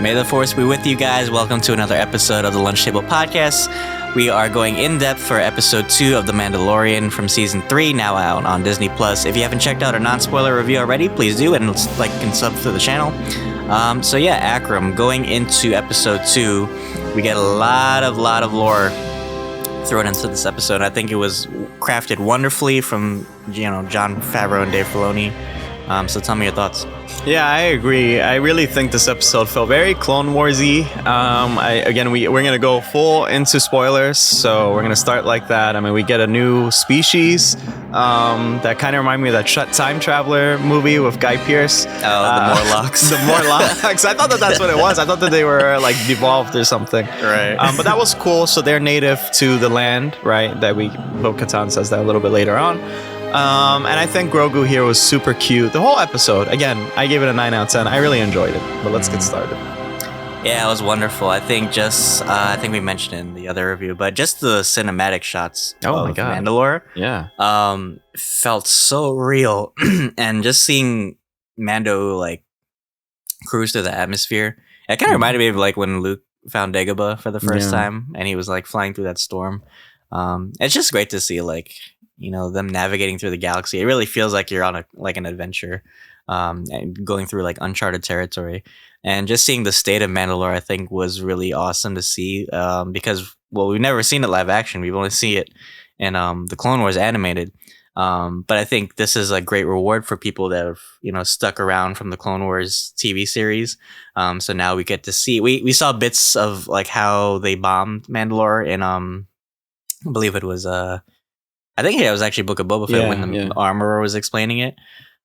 May the Force be with you guys. Welcome to another episode of the Lunch Table Podcast. We are going in depth for episode 2 of The Mandalorian from season 3, now out on Disney+. If you haven't checked out our non-spoiler review already, please do, and like and sub to the channel. So yeah, Akram, going into episode 2, we get a lot of lore thrown into this episode. I think it was crafted wonderfully from Jon Favreau and Dave Filoni. So tell me your thoughts. Yeah, I agree. I really think this episode felt very Clone Wars-y. We're going to go full into spoilers, so we're going to start like that. I mean, we get a new species that kind of remind me of that Time Traveler movie with Guy Pearce. Oh, the Morlocks. The Morlocks. I thought that's what it was. I thought that they were like devolved or something. Right. But that was cool. So they're native to the land, right? Bo-Katan says that a little bit later on. And I think Grogu here was super cute. The whole episode, again, I gave it a 9 out of 10. I really enjoyed it. But let's get started. Yeah, it was wonderful. I think I think we mentioned it in the other review, but just the cinematic shots of Mandalore, felt so real. And just seeing Mando like cruise through the atmosphere, it kind of reminded me of like when Luke found Dagobah for the first time, and he was like flying through that storm. It's just great to see like, them navigating through the galaxy. It really feels like you're on an adventure, and going through like uncharted territory. And just seeing the state of Mandalore, I think, was really awesome to see. Because we've never seen it live action. We've only seen it in the Clone Wars animated. But I think this is a great reward for people that have stuck around from the Clone Wars TV series. So now we get to see. We saw bits of like how they bombed Mandalore in I believe it was I think it was actually Book of Boba Fett when the armorer was explaining it.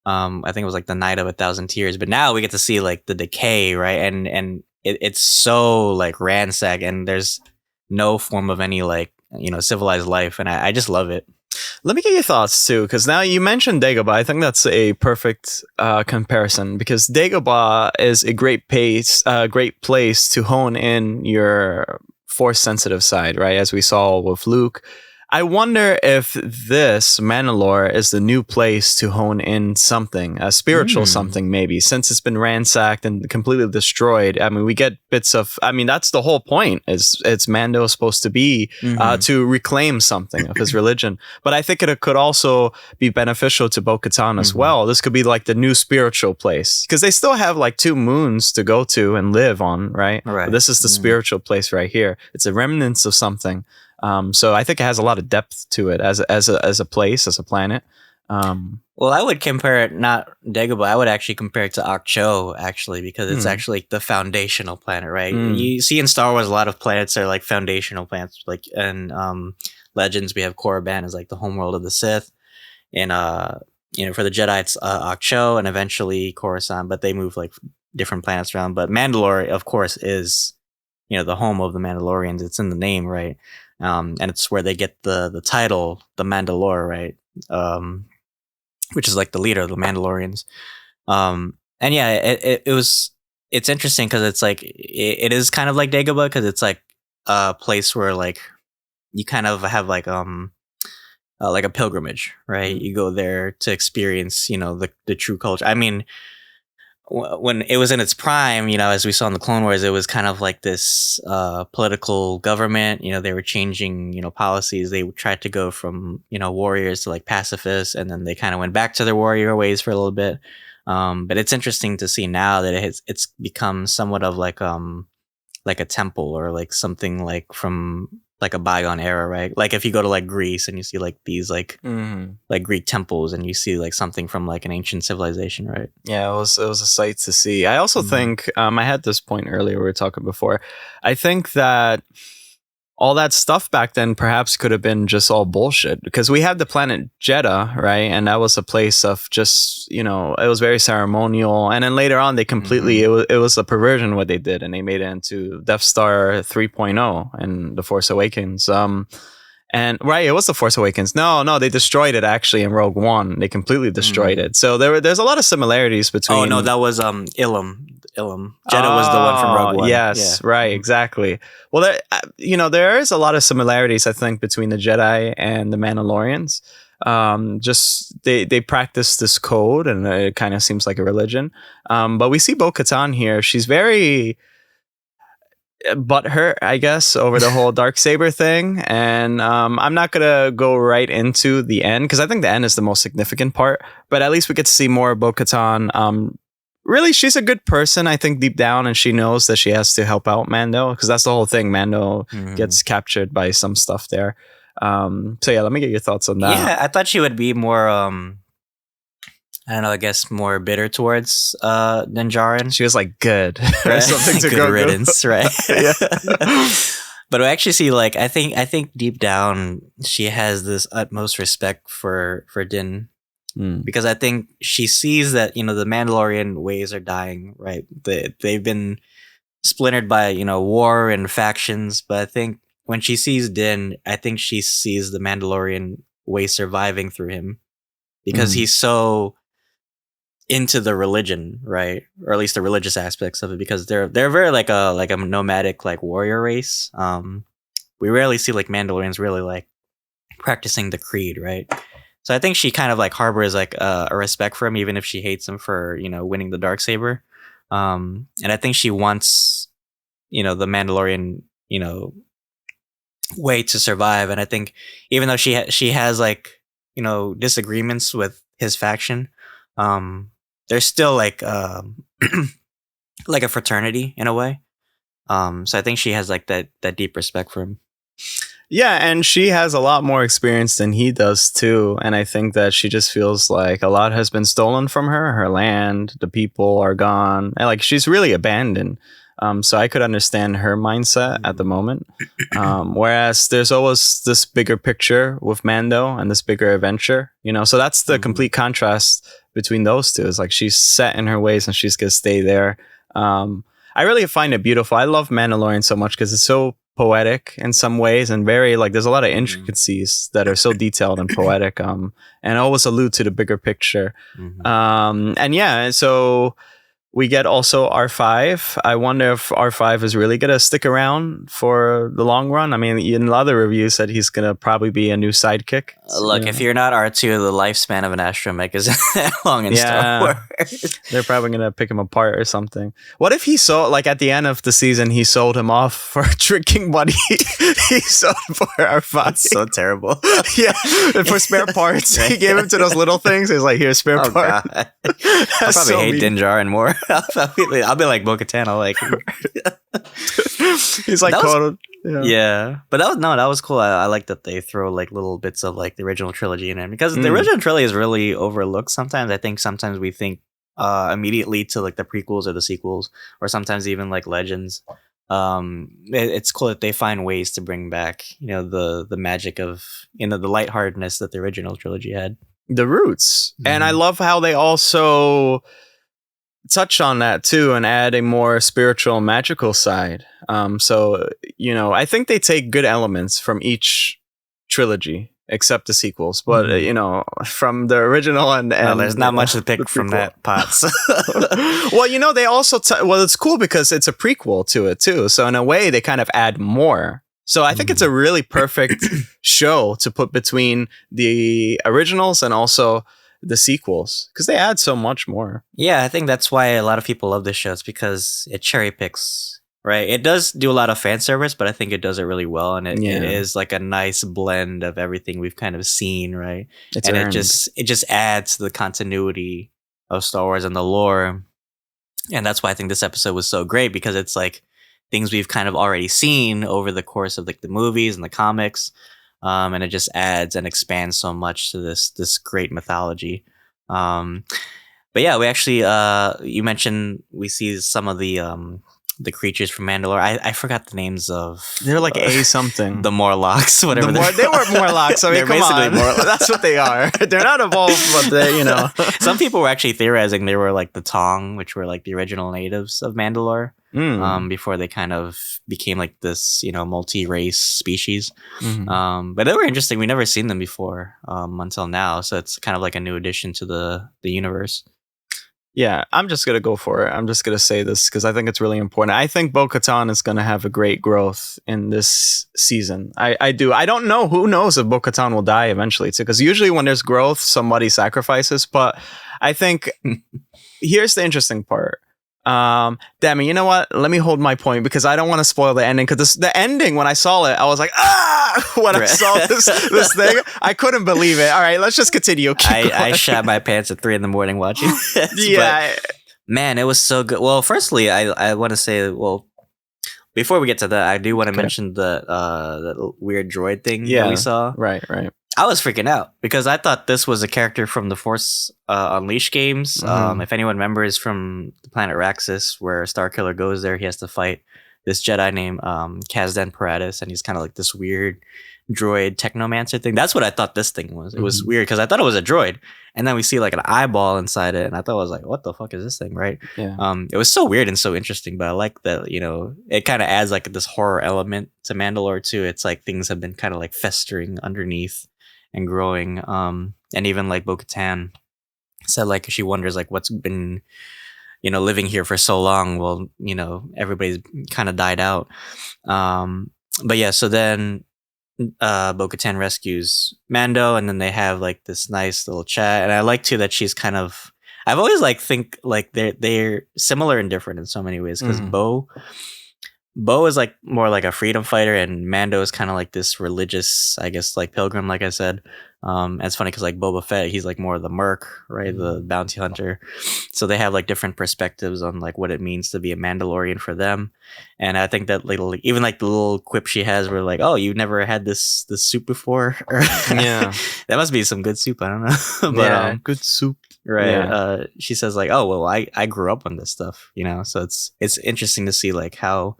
I think it was like the Night of a Thousand Tears. But now we get to see like the decay, right? And it's so like ransacked, and there's no form of any like civilized life, and I just love it. Let me get your thoughts too, because now you mentioned Dagobah. I think that's a perfect comparison, because Dagobah is a great place to hone in your force sensitive side, right? As we saw with Luke. I wonder if this Mandalore is the new place to hone in something, a spiritual something maybe, since it's been ransacked and completely destroyed. I mean, we get bits of, that's the whole point, is it's Mando supposed to be to reclaim something of his religion. But I think it could also be beneficial to Bo-Katan as well. This could be like the new spiritual place, because they still have like 2 moons to go to and live on, right? But this is the spiritual place right here. It's a remnants of something. So I think it has a lot of depth to it as a place, as a planet. Well, I would compare it, not Dagobah, I would actually compare it to Ahch-To, actually, because it's actually the foundational planet, right? You see in Star Wars a lot of planets are like foundational planets, like in Legends we have Korriban as like the homeworld of the Sith, and for the Jedi it's Ahch-To and eventually Coruscant, but they move like different planets around. But Mandalore, of course, is the home of the Mandalorians. It's in the name, right? And it's where they get the title, the Mandalore, right? Which is like the leader of the Mandalorians. And yeah, it's interesting because it's like, it is kind of like Dagobah, because it's like a place where like you kind of have like a pilgrimage, right? You go there to experience, the true culture. I mean, when it was in its prime, as we saw in the Clone Wars, it was kind of like this political government. They were changing, policies. They tried to go from, warriors to like pacifists, and then they kind of went back to their warrior ways for a little bit. But it's interesting to see now that it's become somewhat of like a temple, or like something like from like a bygone era, right? Like if you go to like Greece and you see like these like like Greek temples, and you see like something from like an ancient civilization, right? Yeah, it was a sight to see. I also think I had this point earlier we were talking before. I think that all that stuff back then perhaps could have been just all bullshit, because we had the planet Jeddah, right? And that was a place of just, it was very ceremonial. And then later on, they completely, it was a perversion what they did, and they made it into Death Star 3.0 and The Force Awakens. And right, it was The Force Awakens. No, they destroyed it actually in Rogue One. They completely destroyed it. So there's a lot of similarities between. Oh no, that was Ilum. Jeddah was the one from Rogue One. Yes, right, exactly. Well, there is a lot of similarities, I think, between the Jedi and the Mandalorians. Just they practice this code, and it kind of seems like a religion. But we see Bo-Katan here. She's very butthurt, I guess, over the whole Darksaber thing. And I'm not going to go right into the end because I think the end is the most significant part. But at least we get to see more of Bo-Katan. Really, she's a good person, I think, deep down. And she knows that she has to help out Mando because that's the whole thing. Mando gets captured by some stuff there. So yeah, let me get your thoughts on that. Yeah, I thought she would be more... I don't know, I guess more bitter towards Din Djarin. She was like, good. Right? Something to good go riddance, right? Yeah. But I actually see, like, I think deep down she has this utmost respect for Din. Because I think she sees that, the Mandalorian ways are dying, right? They've been splintered by, war and factions. But I think when she sees Din, I think she sees the Mandalorian way surviving through him. Because he's so into the religion, right? Or at least the religious aspects of it, because they're very like a nomadic like warrior race. We rarely see like Mandalorians really like practicing the creed, right? So I think she kind of like harbors like a respect for him, even if she hates him for winning the Darksaber. And I think she wants the Mandalorian way to survive. And I think even though she has like disagreements with his faction, there's still like like a fraternity in a way. So I think she has like that deep respect for him. Yeah, and she has a lot more experience than he does too. And I think that she just feels like a lot has been stolen from her. Her land, the people are gone. And like she's really abandoned. So I could understand her mindset at the moment. Whereas there's always this bigger picture with Mando and this bigger adventure, so that's the complete contrast between those two. Is like she's set in her ways and she's going to stay there. I really find it beautiful. I love Mandalorian so much because it's so poetic in some ways and very like there's a lot of intricacies that are so detailed and poetic and always allude to the bigger picture. And yeah, so we get also R5. I wonder if R5 is really going to stick around for the long run. I mean, in a lot of reviews said he's going to probably be a new sidekick. Look, if you're not R2, the lifespan of an astromech isn't that long in Star Wars. They're probably going to pick him apart or something. What if he sold, like at the end of the season, he sold him off for drinking money? He sold for R5. That's so terrible. Yeah, for spare parts. He gave him to those little things. He's like, here's spare parts. I probably hate Din Djarin more. I'll be like Bo-Katan. I'll like. He's like, yeah, but that was cool. I like that they throw like little bits of like the original trilogy in it because the original trilogy is really overlooked sometimes. I think sometimes we think immediately to like the prequels or the sequels, or sometimes even like Legends. It's cool that they find ways to bring back the magic of the lightheartedness that the original trilogy had, the roots. And I love how they also touch on that too and add a more spiritual, magical side. So I think they take good elements from each trilogy except the sequels, but from the original and there's not much to pick from that pot. Well, they also it's cool because it's a prequel to it too, so in a way they kind of add more. So I think it's a really perfect show to put between the originals and also the sequels because they add so much more. Yeah, I think that's why a lot of people love this show. It's because it cherry picks, right? It does do a lot of fan service, but I think it does it really well, and it is like a nice blend of everything we've kind of seen, right? It's earned. It just adds to the continuity of Star Wars and the lore, and that's why I think this episode was so great because it's like things we've kind of already seen over the course of like the movies and the comics. And it just adds and expands so much to this great mythology. But yeah, we actually you mentioned we see some of the creatures from Mandalore. I forgot the names of. They're like a something. The Morlocks, whatever. They were Morlocks. I mean, come on. That's what they are. They're not evolved, but they, Some people were actually theorizing they were like the Tong, which were like the original natives of Mandalore. Before they kind of became like this, multi-race species. But they were interesting. We never seen them before until now, so it's kind of like a new addition to the universe. Yeah, I'm just gonna go for it. I'm just gonna say this because I think it's really important. I think Bo-Katan is gonna have a great growth in this season. I do. I don't know. Who knows if Bo-Katan will die eventually too? Because usually when there's growth, somebody sacrifices. But I think here's the interesting part. Damn it, you know what? Let me hold my point because I don't want to spoil the ending. Because the ending, when I saw it, I was like, when I saw this thing, I couldn't believe it. All right, let's just continue. I shat my pants at 3 a.m. watching this. Yeah. But, man, it was so good. Well, firstly, I want to say, well, before we get to that, I do want to mention the weird droid thing that we saw. Right. I was freaking out because I thought this was a character from the Force Unleashed games. Mm-hmm. If anyone remembers from the planet Raxus, where Starkiller goes there, he has to fight this Jedi named Kazdan Paratus, and he's kind of like this weird droid technomancer thing. That's what I thought this thing was. It was weird because I thought it was a droid, and then we see like an eyeball inside it, and I thought it was like, what the fuck is this thing, right? Yeah. It was so weird and so interesting, but I like that, you know, it kind of adds like this horror element to Mandalore too. It's like things have been kind of like festering underneath and growing. And even like Bo-Katan said like she wonders like what's been, you know, living here for so long. Well, you know, everybody's kind of died out. But yeah, so then Bo-Katan rescues Mando, and then they have like this nice little chat. And I like too that she's kind of, I've always like think like they're similar and different in so many ways, because Bo is like more like a freedom fighter, and Mando is kind of like this religious, I guess, like pilgrim, like I said. And it's funny because like Boba Fett, he's like more of the merc, right? The bounty hunter. So they have like different perspectives on like what it means to be a Mandalorian for them. And I think that little, even like the little quip she has where like, oh, you've never had this soup before? Yeah. That must be some good soup. I don't know. But, yeah, good soup. Right. Yeah. She says like, oh, well, I grew up on this stuff, you know? So it's interesting to see like how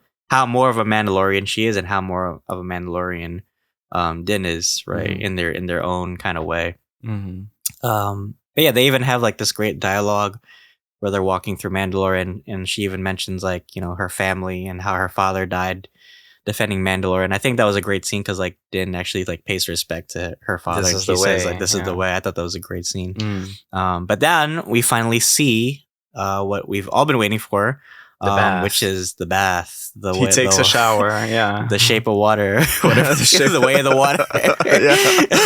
more of a Mandalorian she is and how more of a Mandalorian Din is, right? In their own kind of way. But yeah, they even have like this great dialogue where they're walking through Mandalore, and she even mentions like, you know, her family and how her father died defending Mandalore. And I think that was a great scene because like Din actually like pays respect to her father. This and is she the says way, like, this is the way. I thought that was a great scene. Mm. But then we finally see what we've all been waiting for. Which is the bath. He takes a shower. Yeah, the shape of water. Whatever. The way of the water. Yeah.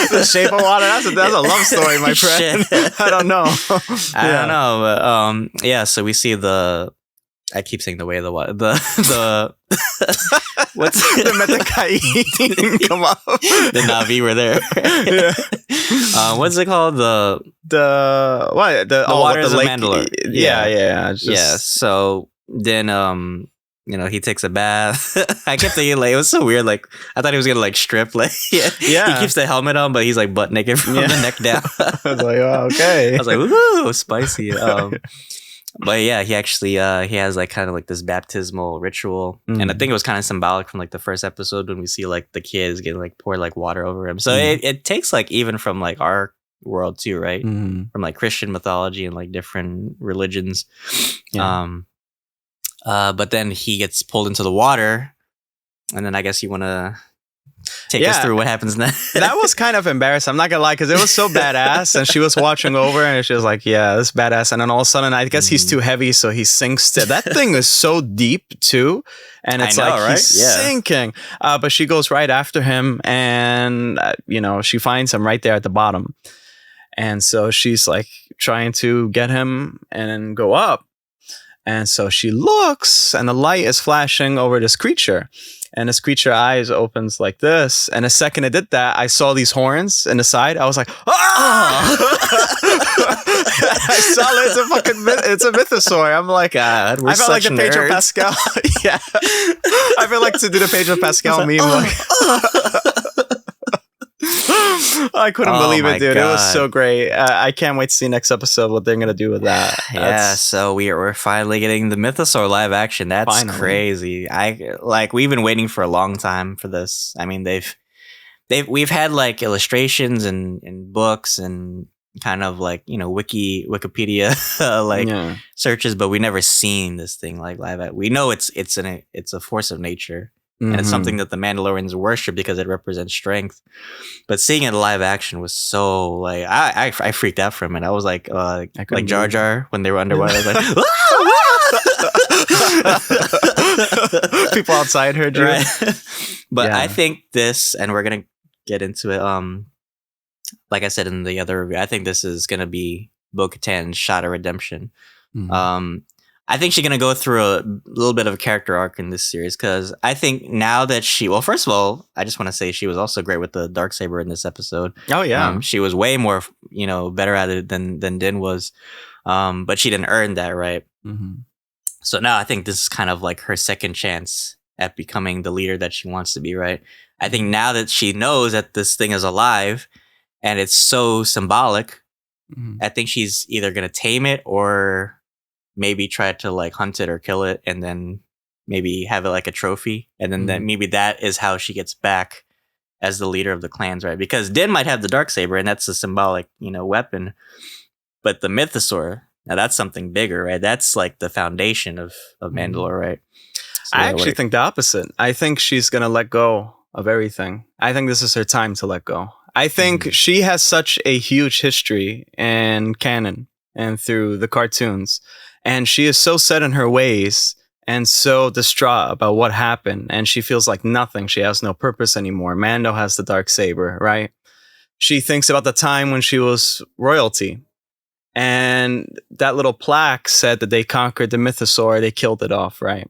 The shape of water. That's a love story, my friend. I don't know. I don't know, but yeah. So we see the. I keep saying the way of the water. The what's the Metakain come up? The Navi were there. Yeah. What's it called? The waters of Mandalore. Yeah. Yeah. So then you know, he takes a bath. I kept thinking like it was so weird. Like I thought he was gonna like strip. Like He keeps the helmet on, but he's like butt naked from the neck down. I was like, oh, okay. I was like, woohoo, spicy. But yeah, he actually he has like kind of like this baptismal ritual, and I think it was kind of symbolic from like the first episode when we see like the kids getting like poured like water over him. So it takes like even from like our world too, right? From like Christian mythology and like different religions. Yeah. But then he gets pulled into the water, and then I guess you want to take us through what happens next. That was kind of embarrassing. I'm not gonna lie, because it was so badass, and she was watching over, and she was like, "Yeah, this is badass." And then all of a sudden, I guess he's too heavy, so he sinks. That thing is so deep too, and it's he's sinking. But she goes right after him, and you know, she finds him right there at the bottom, and so she's like trying to get him and go up. And so she looks, and the light is flashing over this creature. And this creature eyes opens like this. And the second it did that, I saw these horns in the side. I was like, ah! I saw it. It's a mythosaur. I'm like, God, I felt like the Pedro Pascal. Yeah. I feel like to do the Pedro Pascal meme. Like, I couldn't believe it, dude. God. It was so great. I can't wait to see next episode what they're gonna do with that. Yeah, so we're finally getting the Mythosaur live action. That's crazy. We've been waiting for a long time for this. I mean, we've had like illustrations and books and kind of like, you know, Wikipedia searches, but we never seen this thing like live. We know it's a force of nature. And it's something that the Mandalorians worship because it represents strength. But seeing it live action was so like I freaked out from it. I was like Jar Jar when they were underwater. I was like, people outside heard you. Right? But I think this, and we're gonna get into it. Like I said in the other review, I think this is gonna be Bo-Katan's shot of redemption. I think she's gonna go through a little bit of a character arc in this series because I think now that first of all, I just want to say she was also great with the darksaber in this episode. Oh yeah, she was way more, better at it than Din was, but she didn't earn that, right? Mm-hmm. So now I think this is kind of like her second chance at becoming the leader that she wants to be, right? I think now that she knows that this thing is alive and it's so symbolic, I think she's either gonna tame it or maybe try to like hunt it or kill it and then maybe have it like a trophy. And then maybe that is how she gets back as the leader of the clans, right? Because Din might have the darksaber and that's a symbolic, weapon. But the mythosaur, now that's something bigger, right? That's like the foundation of Mandalore, right? So, I actually think the opposite. I think she's going to let go of everything. I think this is her time to let go. I think she has such a huge history in canon and through the cartoons. And she is so set in her ways and so distraught about what happened. And she feels like nothing. She has no purpose anymore. Mando has the darksaber, right? She thinks about the time when she was royalty. And that little plaque said that they conquered the mythosaur. They killed it off, right?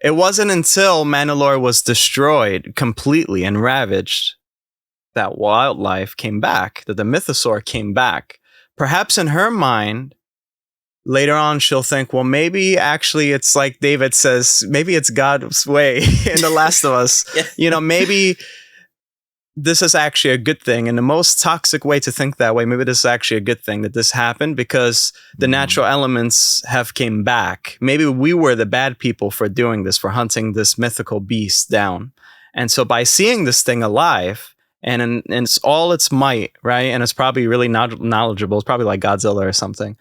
It wasn't until Mandalore was destroyed completely and ravaged that wildlife came back, that the mythosaur came back. Perhaps in her mind, later on, she'll think, well, maybe actually it's like David says, maybe it's God's way in The Last of Us. Maybe this is actually a good thing. And the most toxic way to think that way, maybe this is actually a good thing that this happened because the natural elements have came back. Maybe we were the bad people for doing this, for hunting this mythical beast down. And so by seeing this thing alive and in it's all its might, right? And it's probably really knowledgeable. It's probably like Godzilla or something.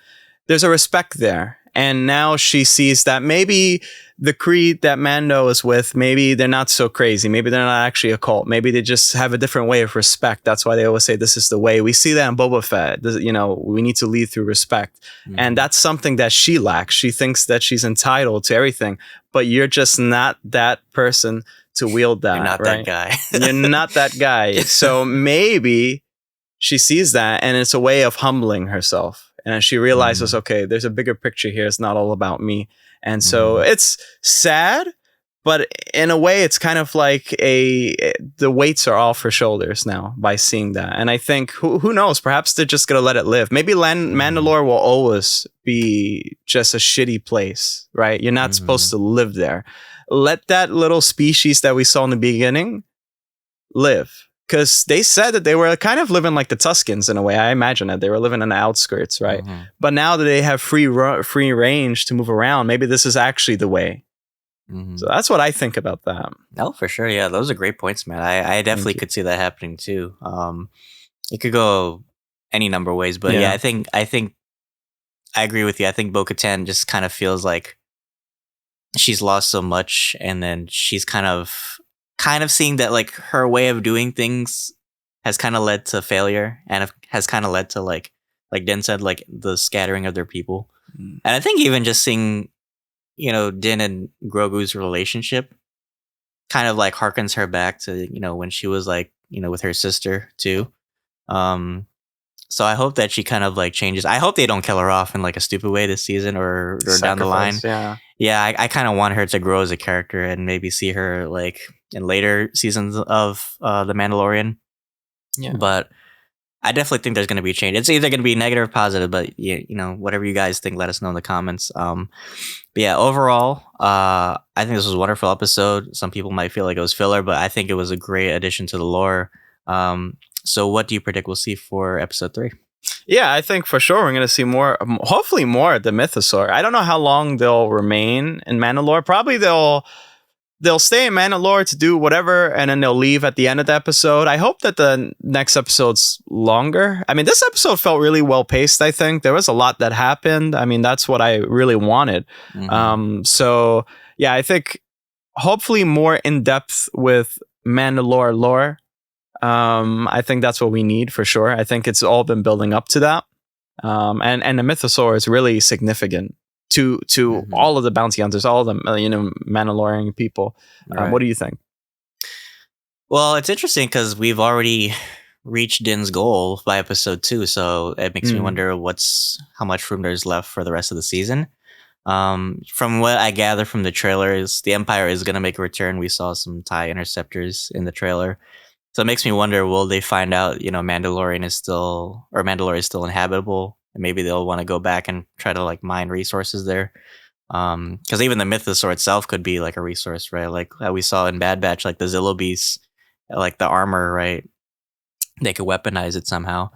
There's a respect there. And now she sees that maybe the creed that Mando is with, maybe they're not so crazy. Maybe they're not actually a cult. Maybe they just have a different way of respect. That's why they always say this is the way. We see that in Boba Fett. We need to lead through respect. And that's something that she lacks. She thinks that she's entitled to everything, but you're just not that person to wield that. You're not right? that guy. You're not that guy. So maybe she sees that and it's a way of humbling herself. And she realizes, okay, there's a bigger picture here. It's not all about me. And so it's sad, but in a way, it's kind of like the weights are off her shoulders now by seeing that. And I think, who knows, perhaps they're just going to let it live. Maybe Mandalore will always be just a shitty place, right? You're not supposed to live there. Let that little species that we saw in the beginning live. Because they said that they were kind of living like the Tuscans in a way. I imagine that they were living in the outskirts, right? But now that they have free range to move around, maybe this is actually the way. So that's what I think about that. Oh, for sure. Yeah, those are great points, man. I definitely could see that happening too. It could go any number of ways, but yeah, I think I agree with you. I think Bo-Katan just kind of feels like she's lost so much, and then she's kind of seeing that like her way of doing things has kind of led to failure and has kind of led to like Din said, like the scattering of their people. And I think even just seeing, Din and Grogu's relationship kind of like harkens her back to, when she was like, with her sister too. So I hope that she kind of like changes. I hope they don't kill her off in like a stupid way this season or down the line. Yeah, I kind of want her to grow as a character and maybe see her like in later seasons of The Mandalorian. Yeah. But I definitely think there's going to be a change. It's either going to be negative or positive, but whatever you guys think, let us know in the comments. But yeah, overall, I think this was a wonderful episode. Some people might feel like it was filler, but I think it was a great addition to the lore. So what do you predict we'll see for episode 3? Yeah, I think for sure we're going to see more, hopefully more of the mythosaur. I don't know how long they'll remain in Mandalore. Probably they'll stay in Mandalore to do whatever, and then they'll leave at the end of the episode. I hope that the next episode's longer. I mean, this episode felt really well paced, I think. There was a lot that happened. I mean, that's what I really wanted. So, yeah, I think hopefully more in-depth with Mandalore lore. I think that's what we need for sure. I think it's all been building up to that. And the mythosaur is really significant to all of the bounty hunters, all of them, Mandalorian people. Right. What do you think? Well, it's interesting because we've already reached Din's goal by episode 2, so it makes me wonder how much room there's left for the rest of the season. From what I gather from the trailers, the Empire is going to make a return. We saw some TIE interceptors in the trailer. So it makes me wonder, will they find out, Mandalore is still inhabitable? And maybe they'll want to go back and try to like mine resources there. Because even the mythosaur itself could be like a resource, right? Like how we saw in Bad Batch, like the Zillo beasts, like the armor, right? They could weaponize it somehow.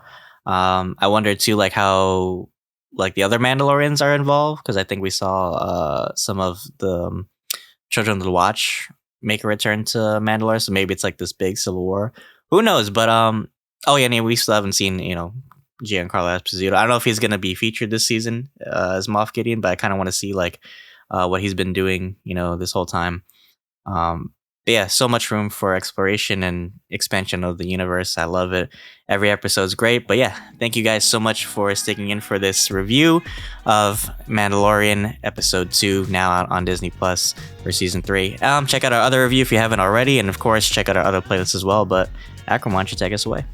I wonder too, like how like the other Mandalorians are involved, because I think we saw some of the Children of the Watch make a return to Mandalore, so maybe it's like this big civil war. Who knows? But oh yeah, and we still haven't seen Giancarlo Esposito. I don't know if he's gonna be featured this season as Moff Gideon, but I kind of want to see like what he's been doing, this whole time. But yeah, so much room for exploration and expansion of the universe. I love it. Every episode's great. But yeah, thank you guys so much for sticking in for this review of Mandalorian Episode 2, now out on Disney Plus for Season 3. Check out our other review if you haven't already. And of course, check out our other playlists as well. But Akram, why don't you take us away?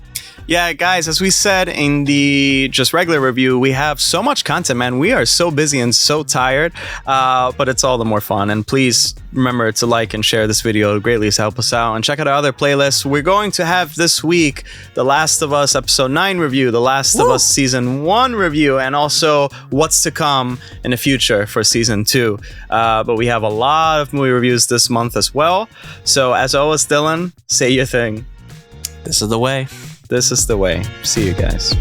Yeah, guys, as we said in the just regular review, we have so much content, man. We are so busy and so tired, but it's all the more fun. And please remember to like and share this video. It greatly help us out. And check out our other playlists. We're going to have this week The Last of Us Episode 9 review, The Last of Us Season 1 review, and also what's to come in the future for Season 2. But we have a lot of movie reviews this month as well. So as always, Dylan, say your thing. This is the way. This is the way. See you guys.